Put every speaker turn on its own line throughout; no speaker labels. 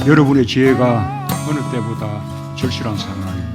여러분의 지혜가 어느 때보다 절실한 상황입니다.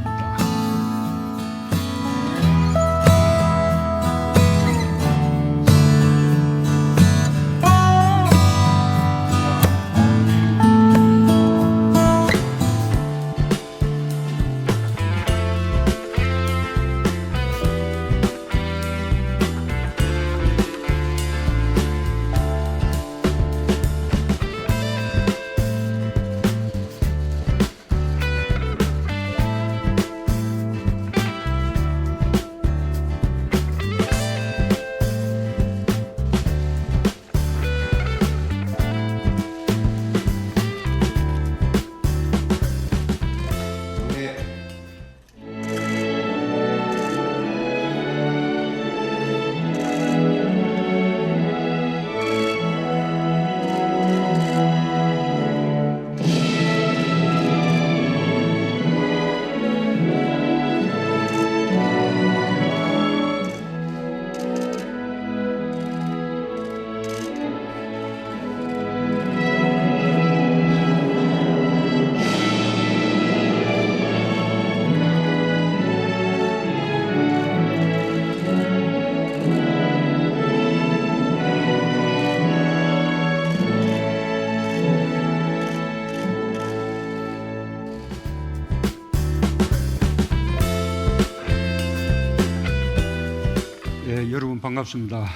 여러분 반갑습니다.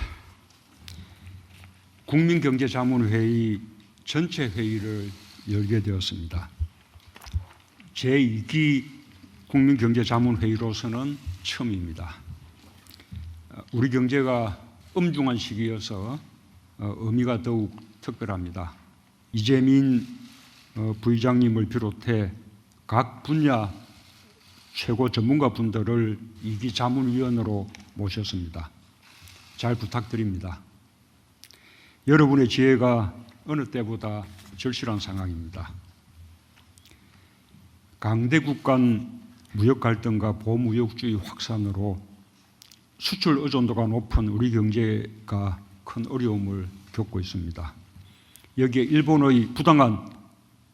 국민경제자문회의 전체 회의를 열게 되었습니다. 제2기 국민경제자문회의로서는 처음입니다. 우리 경제가 엄중한 시기여서 의미가 더욱 특별합니다. 이재민 부의장님을 비롯해 각 분야 최고 전문가분들을 2기 자문위원으로 모셨습니다. 잘 부탁드립니다. 여러분의 지혜가 어느 때보다 절실한 상황입니다. 강대국 간 무역 갈등과 보무역주의 확산으로 수출 의존도가 높은 우리 경제가 큰 어려움을 겪고 있습니다. 여기에 일본의 부당한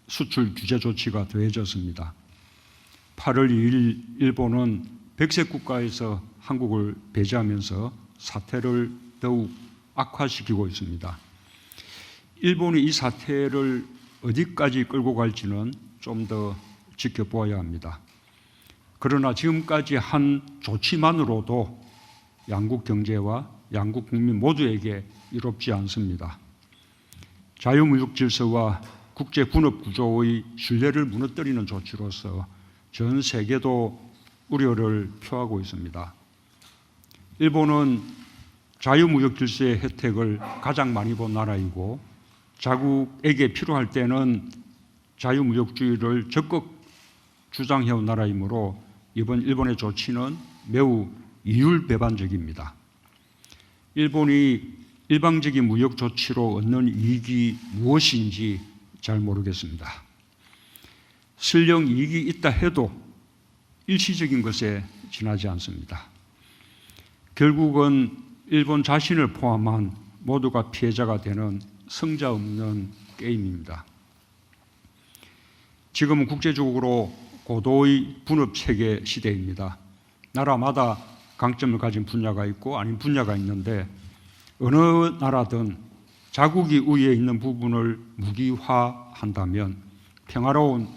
수출 규제 조치가 더해졌습니다. 8월 2일 일본은 백색 국가에서 한국을 배제하면서 사태를 더욱 악화시키고 있습니다. 일본이 이 사태를 어디까지 끌고 갈지는 좀 더 지켜보아야 합니다. 그러나 지금까지 한 조치만으로도 양국 경제와 양국 국민 모두에게 이롭지 않습니다. 자유무역 질서와 국제 분업 구조의 신뢰를 무너뜨리는 조치로서 전 세계도 우려를 표하고 있습니다. 일본은 자유무역 질서의 혜택을 가장 많이 본 나라이고 자국에게 필요할 때는 자유무역주의를 적극 주장해온 나라이므로 이번 일본의 조치는 매우 이율배반적입니다. 일본이 일방적인 무역 조치로 얻는 이익이 무엇인지 잘 모르겠습니다. 설령 이익이 있다 해도 일시적인 것에 지나지 않습니다. 결국은 일본 자신을 포함한 모두가 피해자가 되는 성자 없는 게임입니다. 지금은 국제적으로 고도의 분업체계 시대입니다. 나라마다 강점을 가진 분야가 있고 아닌 분야가 있는데 어느 나라든 자국이 우위에 있는 부분을 무기화한다면 평화로운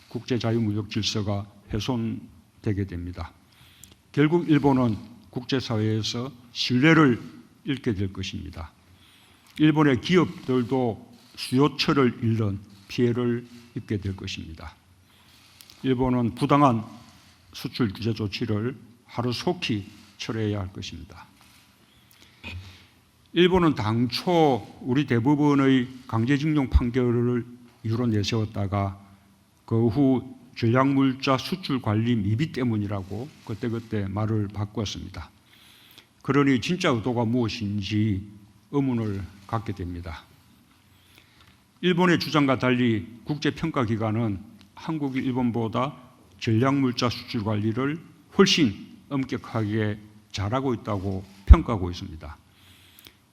국제자유무역 질서가 훼손되게 됩니다. 결국 일본은 국제사회에서 신뢰를 잃게 될 것입니다. 일본의 기업들도 수요처를 잃는 피해를 입게 될 것입니다. 일본은 부당한 수출 규제 조치를 하루속히 철회해야 할 것입니다. 일본은 당초 우리 대부분의 강제징용 판결을 이유로 내세웠다가 그 후 전략물자 수출 관리 미비 때문이라고 그때그때 말을 바꾸었습니다. 그러니 진짜 의도가 무엇인지 의문을 갖게 됩니다. 일본의 주장과 달리 국제평가기관은 한국이 일본보다 전략물자 수출 관리를 훨씬 엄격하게 잘하고 있다고 평가하고 있습니다.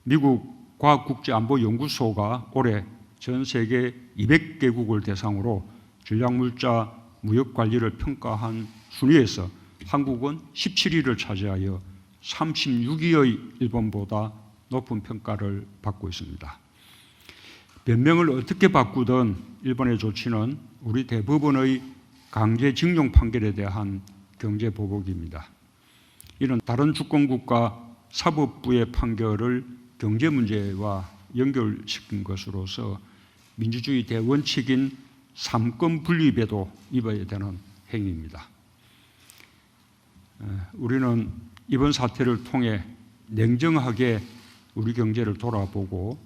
미국 과학국제안보연구소가 올해 전 세계 200개국을 대상으로 전략물자 무역 관리를 평가한 순위에서 한국은 17위를 차지하여 36위의 일본보다 높은 평가를 받고 있습니다. 변명을 어떻게 바꾸든 일본의 조치는 우리 대법원의 강제징용 판결에 대한 경제보복입니다. 이는 다른 주권국가 사법부의 판결을 경제문제와 연결시킨 것으로서 민주주의 대원칙인 삼권 분립에도 입어야 되는 행위입니다. 우리는 이번 사태를 통해 냉정하게 우리 경제를 돌아보고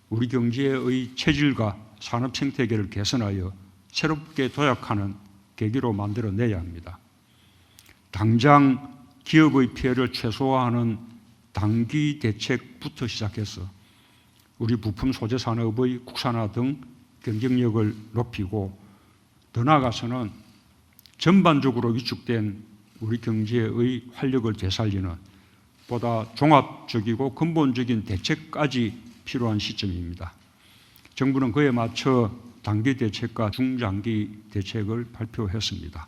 우리 경제의 체질과 산업 생태계를 개선하여 새롭게 도약하는 계기로 만들어내야 합니다. 당장 기업의 피해를 최소화하는 단기 대책부터 시작해서 우리 부품 소재 산업의 국산화 등 경쟁력을 높이고 더 나아가서는 전반적으로 위축된 우리 경제의 활력을 되살리는 보다 종합적이고 근본적인 대책까지 필요한 시점입니다. 정부는 그에 맞춰 단기 대책과 중장기 대책을 발표했습니다.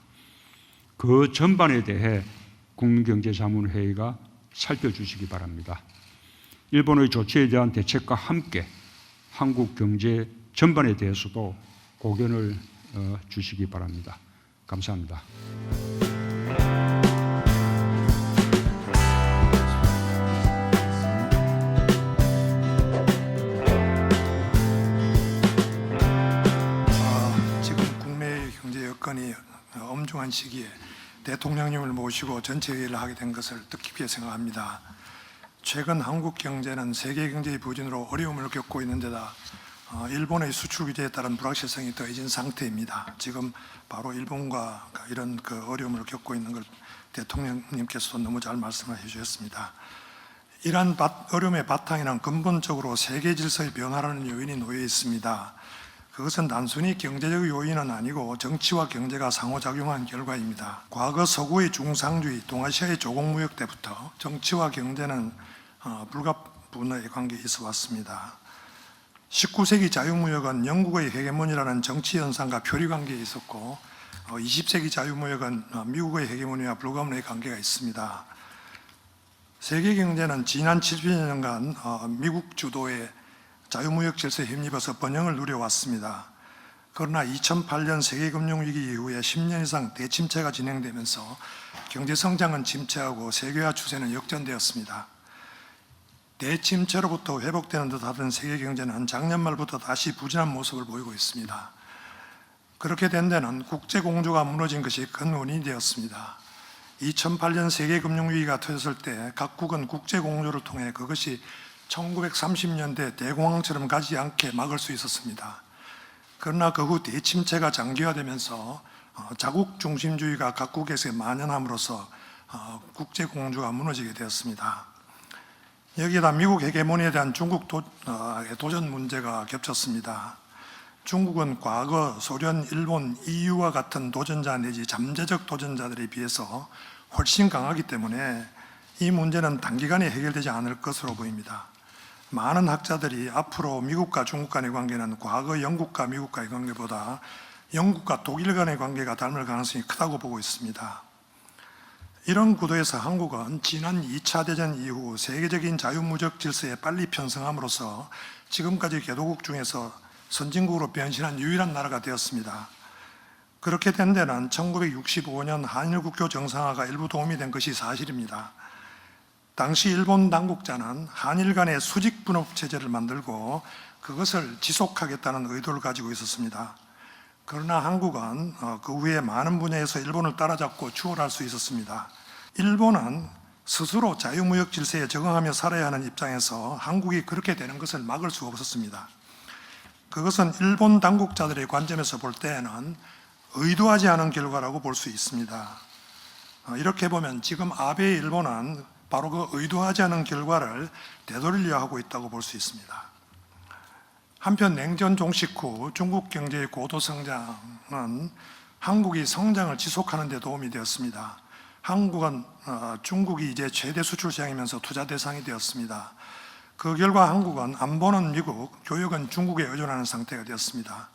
그 전반에 대해 국민경제자문회의가 살펴주시기 바랍니다. 일본의 조치에 대한 대책과 함께 한국 경제 전반에 대해서도 고견을 주시기 바랍니다. 감사합니다.
지금 국내 경제 여건이 엄중한 시기에 대통령님을 모시고 전체 회의를 하게 된 것을 뜻깊게 생각합니다. 최근 한국 경제는 세계 경제의 부진으로 어려움을 겪고 있는 데다 일본의 수출 규제에 따른 불확실성이 더해진 상태입니다. 지금 바로 일본과 이런 어려움을 겪고 있는 걸 대통령님께서도 너무 잘 말씀을 해주셨습니다. 이러한 어려움의 바탕에는 근본적으로 세계 질서의 변화라는 요인이 놓여 있습니다. 그것은 단순히 경제적 요인은 아니고 정치와 경제가 상호작용한 결과입니다. 과거 서구의 중상주의, 동아시아의 조공무역 때부터 정치와 경제는 불가분의 관계에 있어 왔습니다. 19세기 자유무역은 영국의 헤게모니라는 정치 현상과 표리 관계에 있었고 20세기 자유무역은 미국의 헤게모니와 불가분의 관계가 있습니다. 세계 경제는 지난 70년간 미국 주도의 자유무역 질서에 힘입어서 번영을 누려왔습니다. 그러나 2008년 세계금융위기 이후에 10년 이상 대침체가 진행되면서 경제성장은 침체하고 세계화 추세는 역전되었습니다. 대침체로부터 회복되는 듯 하던 세계 경제는 작년 말부터 다시 부진한 모습을 보이고 있습니다. 그렇게 된 데는 국제공조가 무너진 것이 큰 원인이 되었습니다. 2008년 세계금융위기가 터졌을 때 각국은 국제공조를 통해 그것이 1930년대 대공황처럼 가지 않게 막을 수 있었습니다. 그러나 그 후 대침체가 장기화되면서 자국 중심주의가 각국에서 만연함으로써 국제공조가 무너지게 되었습니다. 여기에다 미국 헤게모니에 대한 중국 도전 문제가 겹쳤습니다. 중국은 과거 소련, 일본, EU와 같은 도전자 내지 잠재적 도전자들에 비해서 훨씬 강하기 때문에 이 문제는 단기간에 해결되지 않을 것으로 보입니다. 많은 학자들이 앞으로 미국과 중국 간의 관계는 과거 영국과 미국과의 관계보다 영국과 독일 간의 관계가 닮을 가능성이 크다고 보고 있습니다. 이런 구도에서 한국은 지난 2차 대전 이후 세계적인 자유무역 질서에 빨리 편성함으로써 지금까지 개도국 중에서 선진국으로 변신한 유일한 나라가 되었습니다. 그렇게 된 데는 1965년 한일 국교 정상화가 일부 도움이 된 것이 사실입니다. 당시 일본 당국자는 한일 간의 수직 분업 체제를 만들고 그것을 지속하겠다는 의도를 가지고 있었습니다. 그러나 한국은 그 후에 많은 분야에서 일본을 따라잡고 추월할 수 있었습니다. 일본은 스스로 자유무역 질서에 적응하며 살아야 하는 입장에서 한국이 그렇게 되는 것을 막을 수 없었습니다. 그것은 일본 당국자들의 관점에서 볼 때에는 의도하지 않은 결과라고 볼 수 있습니다. 이렇게 보면 지금 아베의 일본은 바로 그 의도하지 않은 결과를 되돌리려 하고 있다고 볼 수 있습니다. 한편 냉전 종식 후 중국 경제의 고도 성장은 한국이 성장을 지속하는 데 도움이 되었습니다. 한국은 중국이 이제 최대 수출 시장이면서 투자 대상이 되었습니다. 그 결과 한국은 안보는 미국, 교역은 중국에 의존하는 상태가 되었습니다.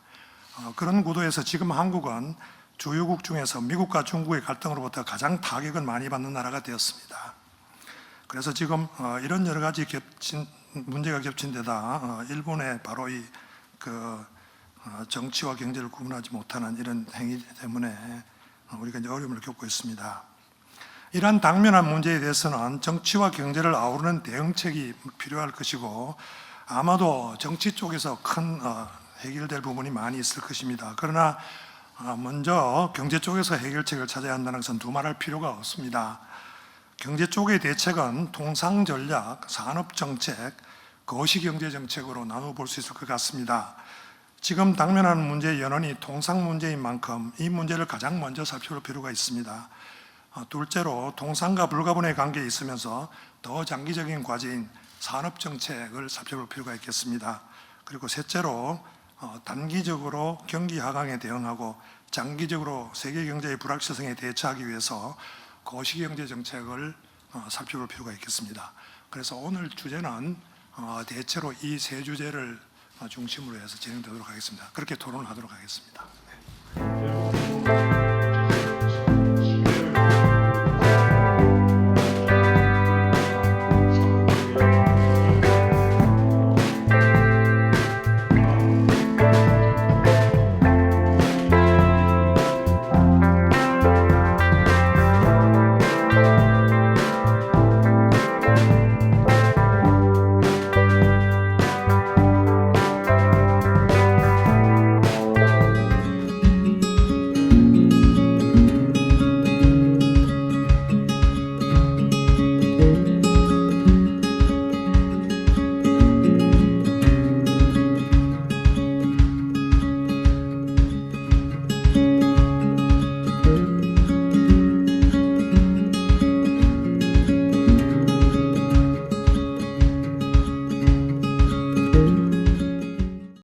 그런 구도에서 지금 한국은 주요국 중에서 미국과 중국의 갈등으로부터 가장 타격을 많이 받는 나라가 되었습니다. 그래서 지금 이런 여러 가지 문제가 겹친 데다 일본의 바로 정치와 경제를 구분하지 못하는 이런 행위 때문에 우리가 이제 어려움을 겪고 있습니다. 이러한 당면한 문제에 대해서는 정치와 경제를 아우르는 대응책이 필요할 것이고 아마도 정치 쪽에서 큰 해결될 부분이 많이 있을 것입니다. 그러나 먼저 경제 쪽에서 해결책을 찾아야 한다는 것은 두말할 필요가 없습니다. 경제 쪽의 대책은 통상전략, 산업정책, 거시경제정책으로 나누어 볼 수 있을 것 같습니다. 지금 당면한 문제의 연원이 통상 문제인 만큼 이 문제를 가장 먼저 살펴볼 필요가 있습니다. 둘째로 통상과 불가분의 관계에 있으면서 더 장기적인 과제인 산업정책을 살펴볼 필요가 있겠습니다. 그리고 셋째로 단기적으로 경기 하강에 대응하고 장기적으로 세계 경제의 불확실성에 대처하기 위해서 거시경제 정책을 살펴볼 필요가 있겠습니다. 그래서 오늘 주제는 대체로 이 세 주제를 중심으로 해서 진행되도록 하겠습니다. 그렇게 토론을 하도록 하겠습니다. 네.